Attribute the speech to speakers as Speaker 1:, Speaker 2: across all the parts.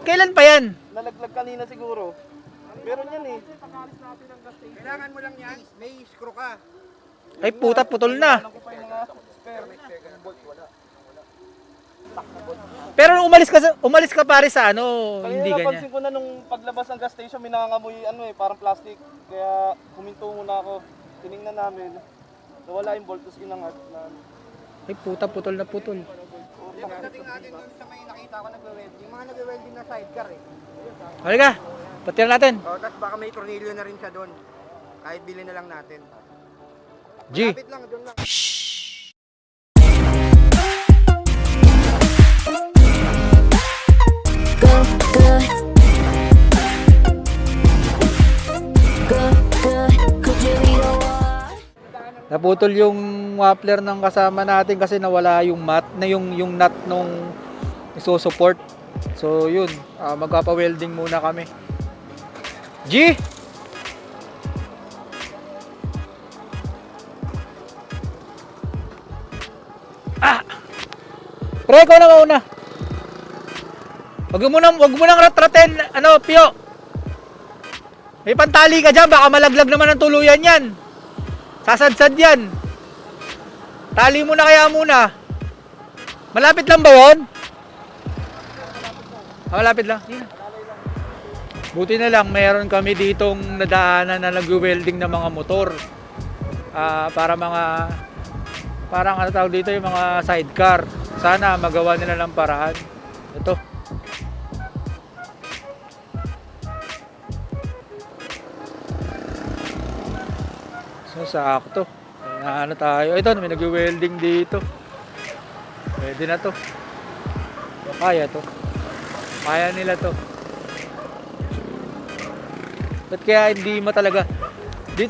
Speaker 1: Kailan pa yan?
Speaker 2: Nalaglag kanina siguro. Meron yan eh.
Speaker 3: Kailangan mo lang yan, may screw ka.
Speaker 1: Ay puta, putol na. Pero nung umalis ka pare sa ano, hindi
Speaker 2: Kanina
Speaker 1: ganyan.
Speaker 2: napansin ko na nung paglabas ng gas station, may nangangamoy parang plastic. Kaya huminto muna ako. Tiningnan namin. Nawala yung bolt, tapos inangat na.
Speaker 1: Ay puta, putol na putol.
Speaker 3: Yung pagdating natin dun sa may nakita ko nagwe-welding, yung mga nagwe-welding na sidecar eh.
Speaker 1: Halika, patiyan natin.
Speaker 3: Tapos baka may tornilyo na rin siya doon. Kahit bilhin na lang natin.
Speaker 1: G.
Speaker 3: Malapit lang, doon lang.
Speaker 1: Naputol yung muffler ng kasama natin kasi nawala yung yung nut nung iso-support. So yun, magpapa-welding muna kami. G. Pre, ikaw na mauna. Wag mo nang ratratin, Pio. May pantali ka dyan, baka malaglag naman ang tuluyan yan. Sasadsad yan. Tali mo na kaya muna. Malapit lang ba yun? Malapit lang. Buti na lang, mayroon kami ditong nadaanan na nag-welding ng mga motor. Parang ano tawag dito, yung mga sidecar. Sana magawa nila ng paraan. Ito. So, sakto. Ano tayo? Ito, may nag-welding dito. Pwede na to. Kaya to. Kaya nila to. Ba't kaya hindi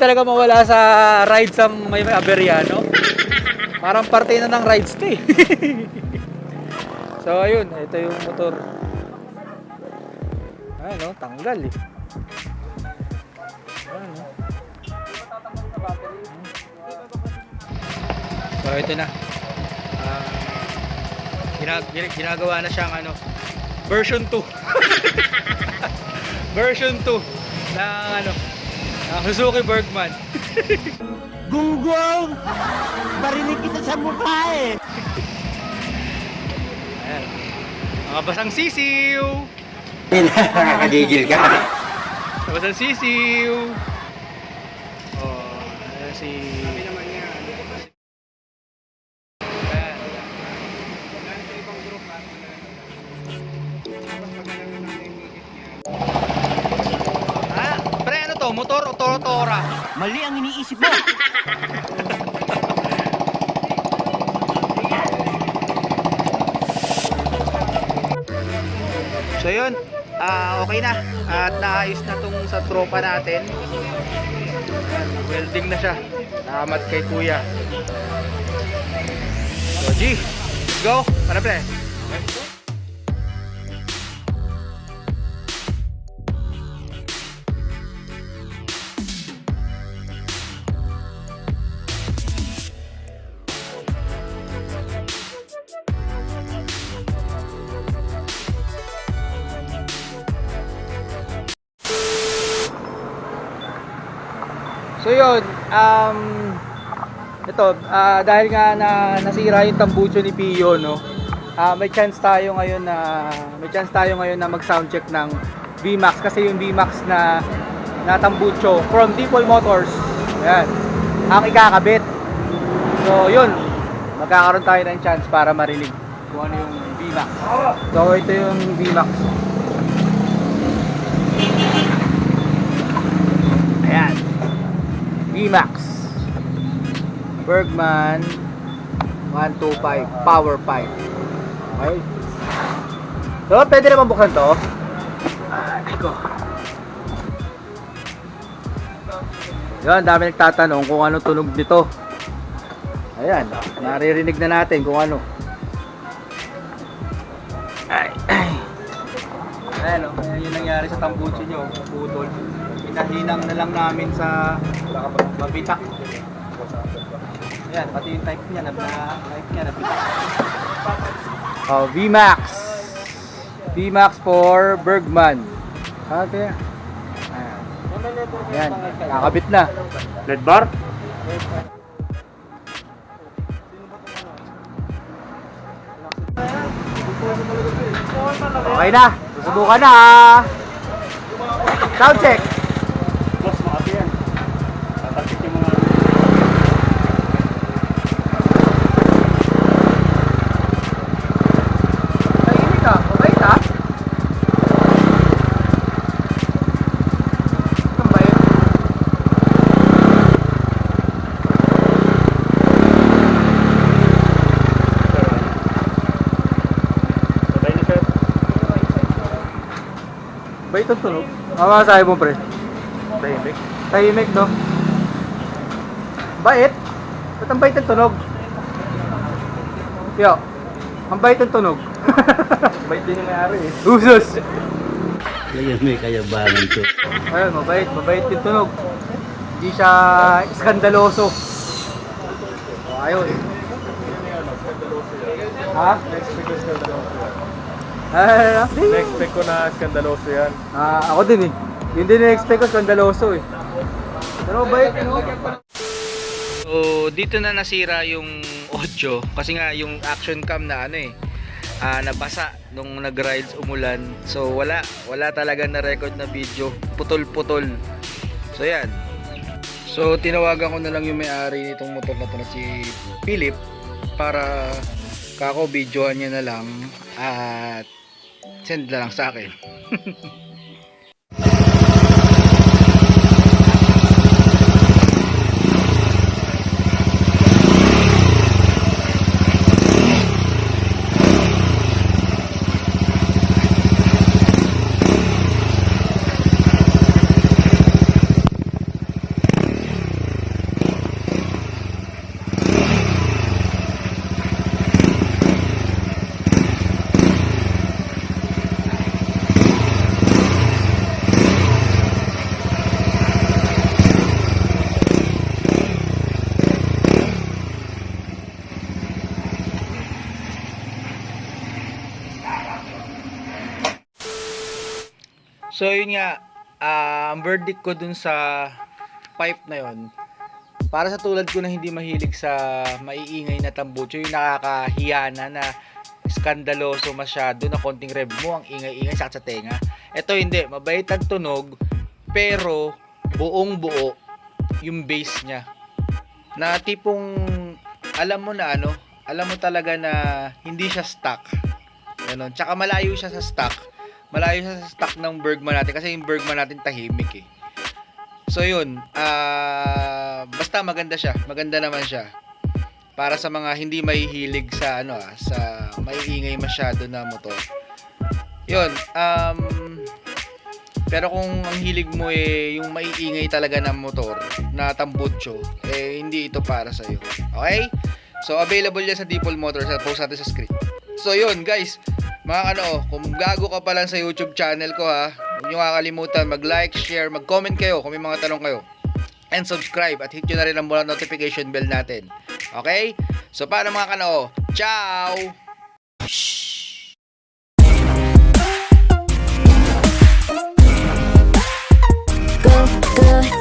Speaker 1: talaga mawala sa rides ang may aberya, no? Parang parte na ng rides to eh. So ayun, ito yung motor. Ayun, tanggal eh. Ayun, so ito na. Ginagawa na siyang version 2. Version 2 ng Suzuki Bergman.
Speaker 4: Gunggong! Barinig kita sa mukha eh!
Speaker 1: Ayan. Mga basang sisiw!
Speaker 3: Nakakagigil ka.
Speaker 1: Basang sisiw! Oh, ayan si... Pre, ano to? Motor o Tora?
Speaker 4: Mali ang iniisip mo!
Speaker 1: So yun, okay na. At naayos na tong sa tropa natin. Welding na siya. Salamat kay kuya. So G, let's go. Para pre. So yun, ito, dahil nga nasira yung tambucho ni Pio, no? May chance tayo ngayon na mag-sound check ng VMAX kasi yung VMAX na tambucho from Dipol Motors. Ayan, ang ikakabit. So yun, magkakaroon tayo ng chance para marinig kung ano yung VMAX. So ito yung VMAX. Ayan. VMAX Bergman 125 power pipe. Okay. So, pwede naman buksan to. Iko. Yan, dami nagtatanong kung ano tunog nito. Ayan, naririnig na natin kung ano. Ayan, yan yung nangyari sa tambucho nyo, putol. Pinahinang na lang namin sa mabitak. Ayan, pati yung type niya, nabitak. Oh, VMAX VMAX for Bergman. Okay. Ayan. Ayan. Nakakabit na.
Speaker 5: LED bar?
Speaker 1: Okay na. Susubukan na. Sound check.
Speaker 5: Boss, makati yan. Tatakit yung mga...
Speaker 1: Tahimik ka. Mabait ha. Mabait.
Speaker 5: Sabay na, sir.
Speaker 1: Bait ang tunog. Ano masasabi mo, pre?
Speaker 5: Tahimik.
Speaker 1: Tahimik, no? Bait? Ba't ang bait ang tunog? Yo, ang bait ang tunog.
Speaker 5: Bait din yung may-ari eh.
Speaker 1: Usos!
Speaker 4: Ngayon may kayabangan to.
Speaker 1: Ayun, mabait yung tunog. Hindi siya iskandaloso. O, ayun. Ha?
Speaker 5: Na-expect ko na skandaloso yan.
Speaker 1: Ako din eh. Yun din na-expect ko, skandaloso eh. Pero mabait, no? So, dito na nasira yung audio kasi nga yung action cam na nabasa nung nag-rides umulan. So wala talaga na record na video. Putol-putol. So yan. So tinawagan ko na lang yung may-ari nitong motor na to na si Philip para kako videohan niya na lang at send na lang sa akin. So yun nga, ang verdict ko dun sa pipe na yon, para sa tulad ko na hindi mahilig sa maiingay na tambucho, yung nakakahiya na skandaloso masyado na konting rev mo, ang ingay-ingay sa tenga. Ito hindi, mabait ang tunog, pero buong buo yung bass niya. Na tipong, alam mo talaga na hindi siya stuck. Ganun. Tsaka malayo siya sa stock ng Bergman natin kasi yung Bergman natin tahimik eh. So yun, basta maganda naman siya para sa mga hindi mahihilig sa sa maiingay masyado na motor. Yun, pero kung ang hilig mo yung maiingay talaga na motor na tambucho, hindi ito para sa iyo. Okay? So available yan sa Dipol Motors, post natin sa screen. So yun guys, mga kung gago ka pa lang sa YouTube channel ko huwag nyo kakalimutan mag-like, share, mag-comment kayo kung may mga tanong kayo. And subscribe at hit nyo na rin ang notification bell natin. Okay? So paano mga ciao!
Speaker 6: Go, go,